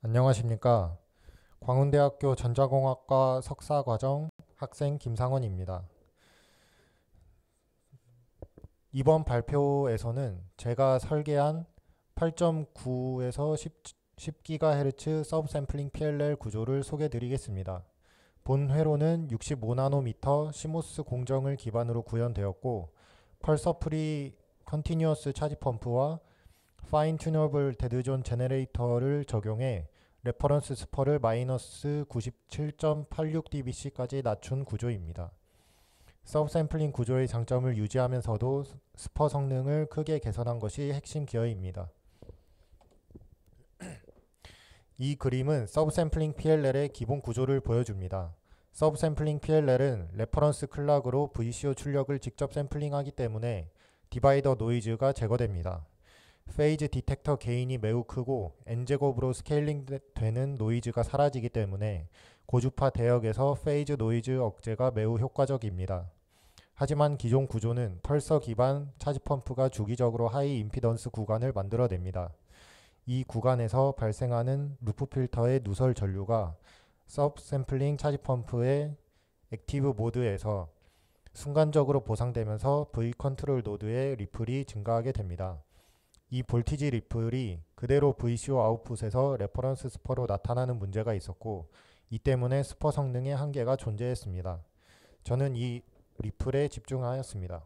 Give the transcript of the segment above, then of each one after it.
안녕하십니까. 광운대학교 전자공학과 석사과정 학생 김상원입니다. 이번 발표에서는 제가 설계한 8.9에서 10GHz 서브샘플링 PLL 구조를 소개해 드리겠습니다. 본 회로는 65나노미터 시모스 공정을 기반으로 구현되었고 펄서 프리 컨티뉴어스 차지 펌프와 파인 튜너블 데드존 제너레이터를 적용해 레퍼런스 스퍼를 마이너스 97.86dBc까지 낮춘 구조입니다. 서브샘플링 구조의 장점을 유지하면서도 스퍼 성능을 크게 개선한 것이 핵심 기여입니다. 이 그림은 서브샘플링 PLL의 기본 구조를 보여줍니다. 서브샘플링 PLL은 레퍼런스 클락으로 VCO 출력을 직접 샘플링하기 때문에 디바이더 노이즈가 제거됩니다. 페이즈 디텍터 게인이 매우 크고 n제곱으로 스케일링 되는 노이즈가 사라지기 때문에 고주파 대역에서 페이즈 노이즈 억제가 매우 효과적입니다. 하지만 기존 구조는 펄서 기반 차지 펌프가 주기적으로 하이 임피던스 구간을 만들어냅니다. 이 구간에서 발생하는 루프 필터의 누설 전류가 서브 샘플링 차지 펌프의 액티브 모드에서 순간적으로 보상되면서 V 컨트롤 노드의 리플이 증가하게 됩니다. 이 볼티지 리플이 그대로 VCO 아웃풋에서 레퍼런스 스퍼로 나타나는 문제가 있었고 이 때문에 스퍼 성능에 한계가 존재했습니다. 저는 이 리플에 집중하였습니다.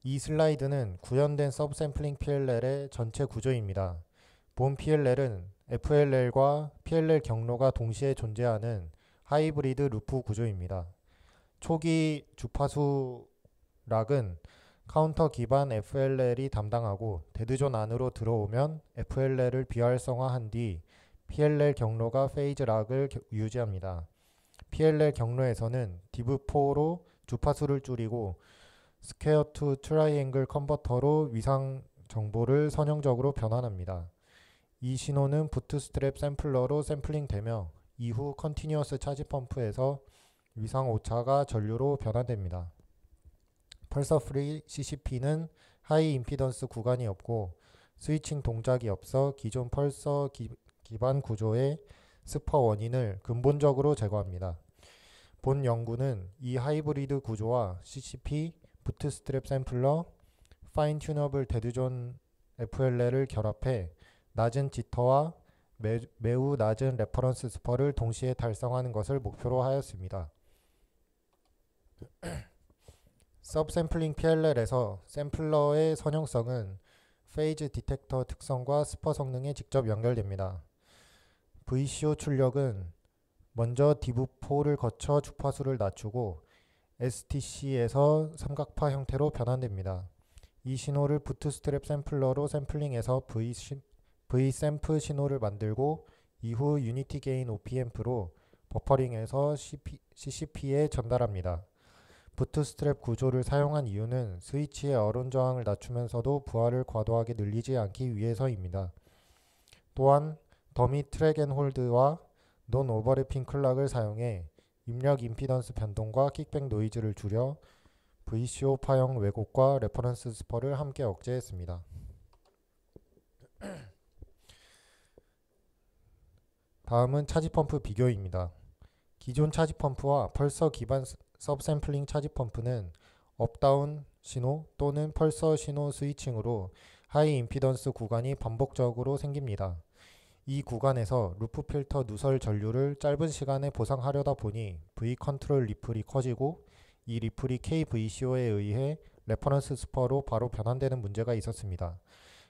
이 슬라이드는 구현된 서브샘플링 PLL의 전체 구조입니다. 본 PLL은 FLL과 PLL 경로가 동시에 존재하는 하이브리드 루프 구조입니다. 초기 주파수 락은 카운터 기반 FLL이 담당하고 데드존 안으로 들어오면 FLL을 비활성화한 뒤 PLL 경로가 페이즈 락을 유지합니다. PLL 경로에서는 div4로 주파수를 줄이고 스퀘어 투 트라이앵글 컨버터로 위상 정보를 선형적으로 변환합니다. 이 신호는 부트스트랩 샘플러로 샘플링되며 이후 컨티뉴어스 차지 펌프에서 위상 오차가 전류로 변환됩니다. 펄서 프리 CCP는 하이 임피던스 구간이 없고 스위칭 동작이 없어 기존 펄서 기반 구조의 스퍼 원인을 근본적으로 제거합니다. 본 연구는 이 하이브리드 구조와 CCP, 부트스트랩 샘플러, 파인 튜너블 데드존 FLL을 결합해 낮은 지터와 매우 낮은 레퍼런스 스퍼를 동시에 달성하는 것을 목표로 하였습니다. 서브샘플링 PLL에서 샘플러의 선형성은 페이즈 디텍터 특성과 스퍼 성능에 직접 연결됩니다. VCO 출력은 먼저 div4를 거쳐 주파수를 낮추고 STC에서 삼각파 형태로 변환됩니다. 이 신호를 부트스트랩 샘플러로 샘플링해서 V샘프 신호를 만들고 이후 유니티 게인 OP앰프로 버퍼링해서 CCP에 전달합니다. 부트스트랩 구조를 사용한 이유는 스위치의 어론 저항을 낮추면서도 부하를 과도하게 늘리지 않기 위해서입니다. 또한 더미 트랙 앤 홀드와 논 오버래핑 클락을 사용해 입력 임피던스 변동과 킥백 노이즈를 줄여 VCO 파형 왜곡과 레퍼런스 스퍼를 함께 억제했습니다. 다음은 차지 펌프 비교입니다. 기존 차지 펌프와 펄서 기반 서브샘플링 차지 펌프는 업다운 신호 또는 펄서 신호 스위칭으로 하이 임피던스 구간이 반복적으로 생깁니다. 이 구간에서 루프 필터 누설 전류를 짧은 시간에 보상하려다 보니 V 컨트롤 리플이 커지고 이 리플이 KVCO에 의해 레퍼런스 스퍼로 바로 변환되는 문제가 있었습니다.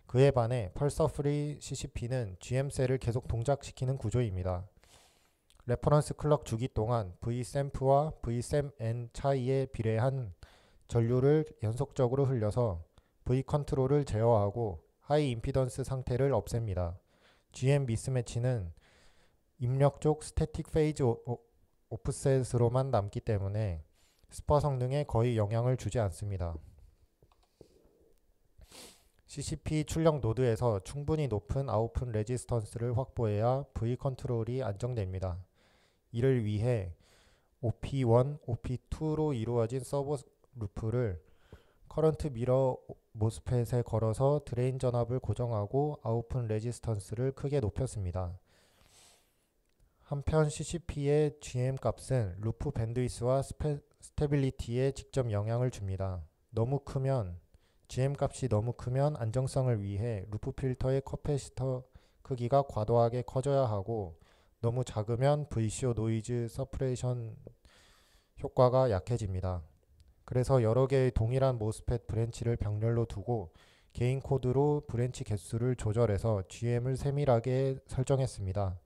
그에 반해 펄서 프리 CCP는 GM셀을 계속 동작시키는 구조입니다. 레퍼런스 클럭 주기 동안 V샘프와 V샘N 차이에 비례한 전류를 연속적으로 흘려서 V 컨트롤을 제어하고 하이 임피던스 상태를 없앱니다. GM 미스매치는 입력 쪽 스태틱 페이즈 오프셋으로만 남기 때문에 스퍼 성능에 거의 영향을 주지 않습니다. CCP 출력 노드에서 충분히 높은 아웃풋 레지스턴스를 확보해야 V 컨트롤이 안정됩니다. 이를 위해 OP1, OP2로 이루어진 서버 루프를 커런트 미러 모스펫에 걸어서 드레인 전압을 고정하고 아웃풋 레지스턴스를 크게 높였습니다. 한편 CCP의 GM 값은 루프 밴드위스와 스테빌리티에 직접 영향을 줍니다. GM 값이 너무 크면 안정성을 위해 루프 필터의 커패시터 크기가 과도하게 커져야 하고, 너무 작으면 VCO 노이즈 서프레이션 효과가 약해집니다. 그래서 여러 개의 동일한 모스펫 브랜치를 병렬로 두고 개인 코드로 브랜치 개수를 조절해서 GM을 세밀하게 설정했습니다.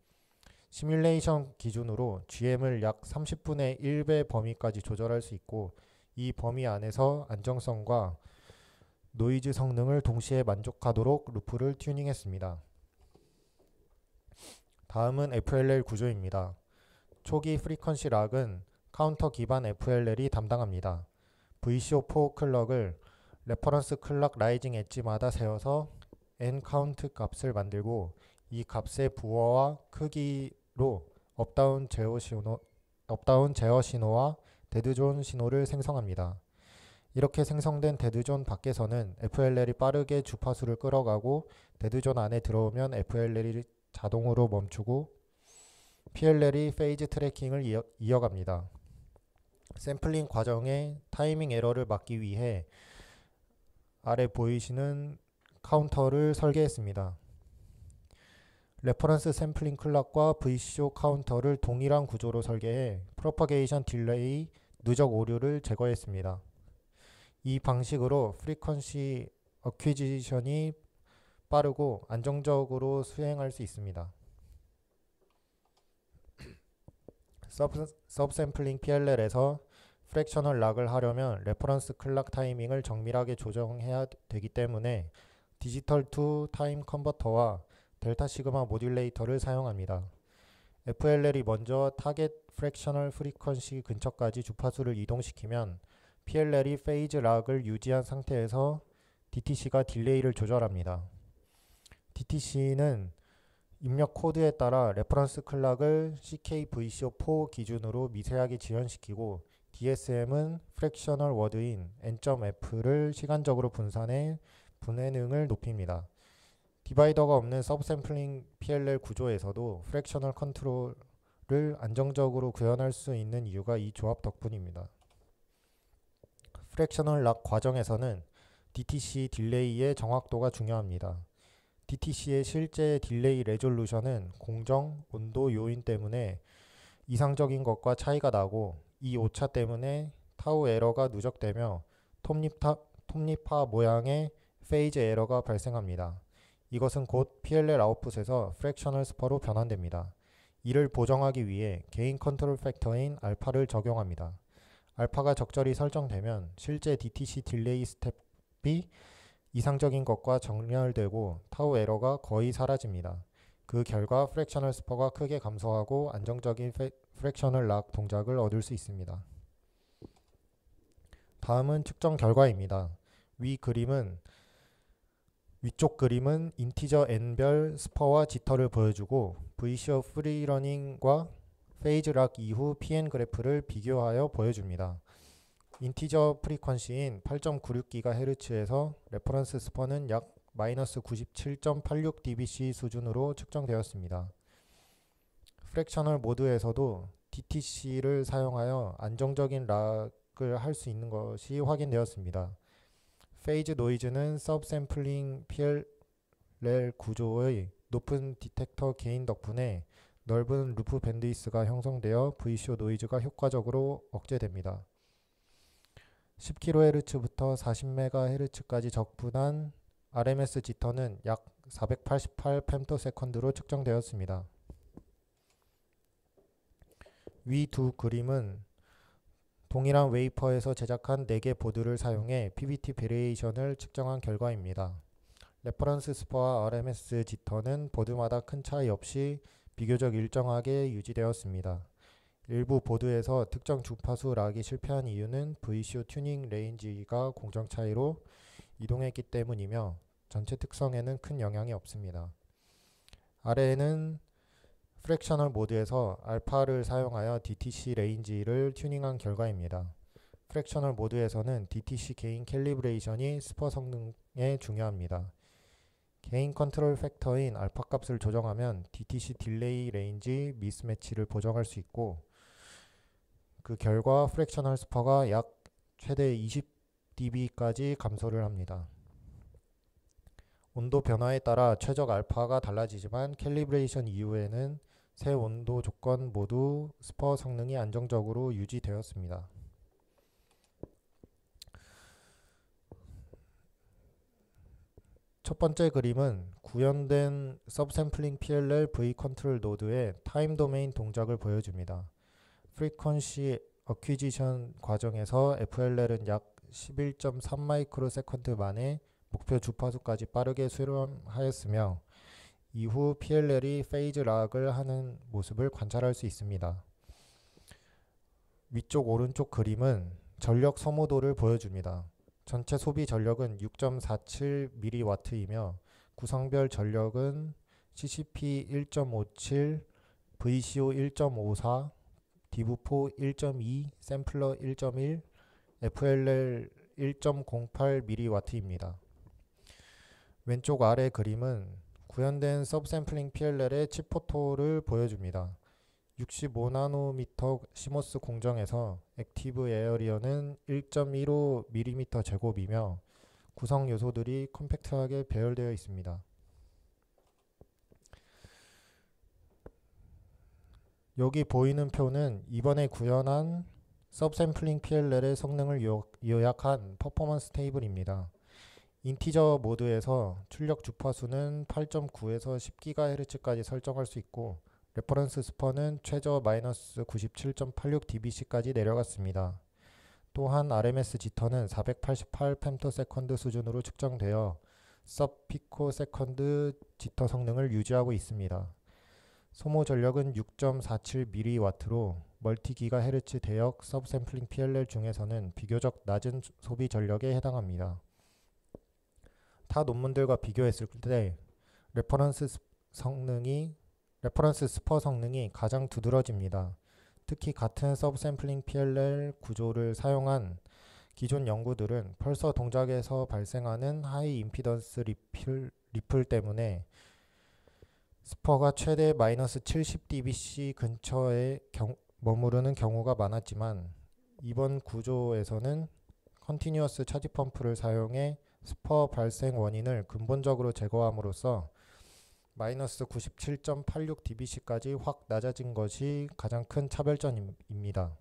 시뮬레이션 기준으로 GM을 약 30분의 1배 범위까지 조절할 수 있고, 이 범위 안에서 안정성과 노이즈 성능을 동시에 만족하도록 루프를 튜닝했습니다. 다음은 FLL 구조입니다. 초기 프리퀀시 락은 카운터 기반 FLL이 담당합니다. VCO4 클럭을 레퍼런스 클럭 라이징 엣지마다 세워서 N 카운트 값을 만들고, 이 값의 부호와 크기로 업다운 제어 신호와 데드존 신호를 생성합니다. 이렇게 생성된 데드존 밖에서는 FLL이 빠르게 주파수를 끌어가고, 데드존 안에 들어오면 FLL이 자동으로 멈추고 PLL이 페이즈 트래킹을 이어갑니다. 샘플링 과정의 타이밍 에러를 막기 위해 아래 보이시는 카운터를 설계했습니다. 레퍼런스 샘플링 클럭과 VCO 카운터를 동일한 구조로 설계해 프로파게이션 딜레이, 누적 오류를 제거했습니다. 이 방식으로 프리퀀시 어퀴지션이 빠르고 안정적으로 수행할 수 있습니다. 서브샘플링 PLL에서 프랙셔널 락을 하려면 레퍼런스 클락 타이밍을 정밀하게 조정해야 되기 때문에 디지털 투 타임 컨버터와 델타 시그마 모듈레이터를 사용합니다. FLL이 먼저 타겟 프랙셔널 프리퀀시 근처까지 주파수를 이동시키면 PLL이 페이즈 락을 유지한 상태에서 DTC가 딜레이를 조절합니다. DTC는 입력 코드에 따라 레퍼런스 클락을 CKVCO4 기준으로 미세하게 지연시키고, DSM은 프랙셔널 워드인 N.F를 시간적으로 분산해 분해능을 높입니다. 디바이더가 없는 서브샘플링 PLL 구조에서도 프랙셔널 컨트롤을 안정적으로 구현할 수 있는 이유가 이 조합 덕분입니다. 프랙셔널 락 과정에서는 DTC 딜레이의 정확도가 중요합니다. DTC의 실제 딜레이 레졸루션은 공정, 온도 요인 때문에 이상적인 것과 차이가 나고, 이 오차 때문에 타우 에러가 누적되며 톱니파 모양의 페이즈 에러가 발생합니다. 이것은 곧 PLL 아웃풋에서 프랙셔널 스퍼로 변환됩니다. 이를 보정하기 위해 개인 컨트롤 팩터인 알파를 적용합니다. 알파가 적절히 설정되면 실제 DTC 딜레이 스텝이 이상적인 것과 정렬되고 타우 에러가 거의 사라집니다. 그 결과 프랙셔널 스퍼가 크게 감소하고 안정적인 프랙셔널 락 동작을 얻을 수 있습니다. 다음은 측정 결과입니다. 위쪽 그림은 인티저 n별 스퍼와 지터를 보여주고, VCO 프리러닝과 페이즈 락 이후 PN 그래프를 비교하여 보여줍니다. 인티저 프리퀀시인 8.96GHz에서 레퍼런스 스퍼는 약 -97.86dBc 수준으로 측정되었습니다. 프랙셔널 모드에서도 DTC를 사용하여 안정적인 락을 할 수 있는 것이 확인되었습니다. 페이즈 노이즈는 서브샘플링 PLL 구조의 높은 디텍터 게인 덕분에 넓은 루프 밴드위스가 형성되어 VCO 노이즈가 효과적으로 억제됩니다. 10kHz부터 40MHz까지 적분한 RMS 지터는 약 488 femtosecond로 측정되었습니다. 위 두 그림은 동일한 웨이퍼에서 제작한 4개 보드를 사용해 PBT 베리에이션을 측정한 결과입니다. 레퍼런스 스퍼와 RMS 지터는 보드마다 큰 차이 없이 비교적 일정하게 유지되었습니다. 일부 보드에서 특정 주파수 락이 실패한 이유는 VCO 튜닝 레인지가 공정 차이로 이동했기 때문이며 전체 특성에는 큰 영향이 없습니다. 아래에는 프랙셔널 모드에서 알파를 사용하여 DTC 레인지를 튜닝한 결과입니다. 프랙셔널 모드에서는 DTC 게인 캘리브레이션이 스퍼 성능 중요합니다. 개인 컨트롤 팩터인 알파 값을 조정하면 DTC 딜레이 레인지 미스매치를 보정할 수 있고, 그 결과 프랙셔널 스퍼가 약 최대 20dB까지 감소를 합니다. 온도 변화에 따라 최적 알파가 달라지지만 캘리브레이션 이후에는 새 온도 조건 모두 스퍼 성능이 안정적으로 유지되었습니다. 첫 번째 그림은 구현된 서브샘플링 PLL V 컨트롤 노드의 타임 도메인 동작을 보여줍니다. 프리퀀시 어퀴지션 과정에서 FLL은 약 11.3 마이크로 세컨드 만에 목표 주파수까지 빠르게 수렴하였으며 이후 PLL이 페이즈 락을 하는 모습을 관찰할 수 있습니다. 위쪽 오른쪽 그림은 전력 소모도를 보여줍니다. 전체 소비 전력은 6.47mW이며 구성별 전력은 CCP 1.57, VCO 1.54, 디브포 1.2, 샘플러 1.1, FLL 1.08mW입니다. 왼쪽 아래 그림은 구현된 서브샘플링 PLL의 칩 포토를 보여줍니다. 65나노미터 시모스 공정에서 액티브 에어리어는 1.15mm 제곱이며 구성 요소들이 컴팩트하게 배열되어 있습니다. 여기 보이는 표는 이번에 구현한 서브샘플링 PLL의 성능을 요약한 퍼포먼스 테이블입니다. 인티저 모드에서 출력 주파수는 8.9에서 10GHz까지 설정할 수 있고 레퍼런스 스퍼는 최저 마이너스 97.86dBc까지 내려갔습니다. 또한 RMS 지터는 488 femtosecond 수준으로 측정되어 sub-picoseconds 지터 성능을 유지하고 있습니다. 소모 전력은 6.47mW로 멀티 기가헤르츠 대역 서브샘플링 PLL 중에서는 비교적 낮은 소비 전력에 해당합니다. 타 논문들과 비교했을 때 레퍼런스 스퍼 성능이 가장 두드러집니다. 특히 같은 서브샘플링 PLL 구조를 사용한 기존 연구들은 펄서 동작에서 발생하는 하이 임피던스 리플 때문에 스퍼가 최대 마이너스 70dBc 근처에 머무르는 경우가 많았지만 이번 구조에서는 컨티뉴어스 차지 펌프를 사용해 스퍼 발생 원인을 근본적으로 제거함으로써 마이너스 97.86dBc까지 확 낮아진 것이 가장 큰 차별점입니다.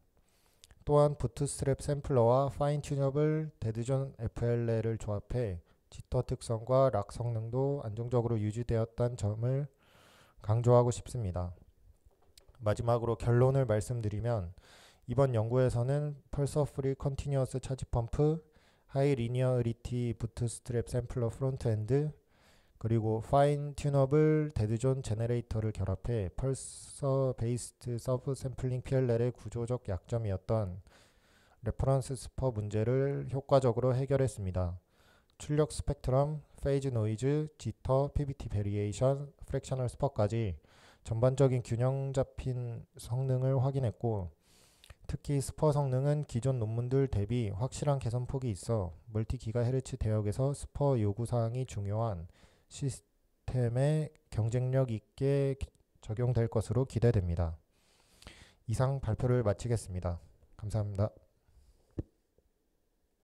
또한 부트스트랩 샘플러와 파인 튜너블 데드존 FLL을 조합해 지터 특성과 락 성능도 안정적으로 유지되었다는 점을 강조하고 싶습니다. 마지막으로 결론을 말씀드리면 이번 연구에서는 펄서 프리 컨티뉴어스 차지 펌프, 하이 리니어리티 부트스트랩 샘플러 프론트엔드, 그리고 파인 튜너블 데드존 제너레이터를 결합해 펄서 베이스드 서브 샘플링 PLL의 구조적 약점이었던 레퍼런스 스퍼 문제를 효과적으로 해결했습니다. 출력 스펙트럼, 페이즈 노이즈, 지터, PBT 베리에이션, 프랙셔널 스퍼까지 전반적인 균형 잡힌 성능을 확인했고 특히 스퍼 성능은 기존 논문들 대비 확실한 개선폭이 있어 멀티 기가헤르츠 대역에서 스퍼 요구사항이 중요한 시스템에 경쟁력 있게 적용될 것으로 기대됩니다. 이상 발표를 마치겠습니다. 감사합니다.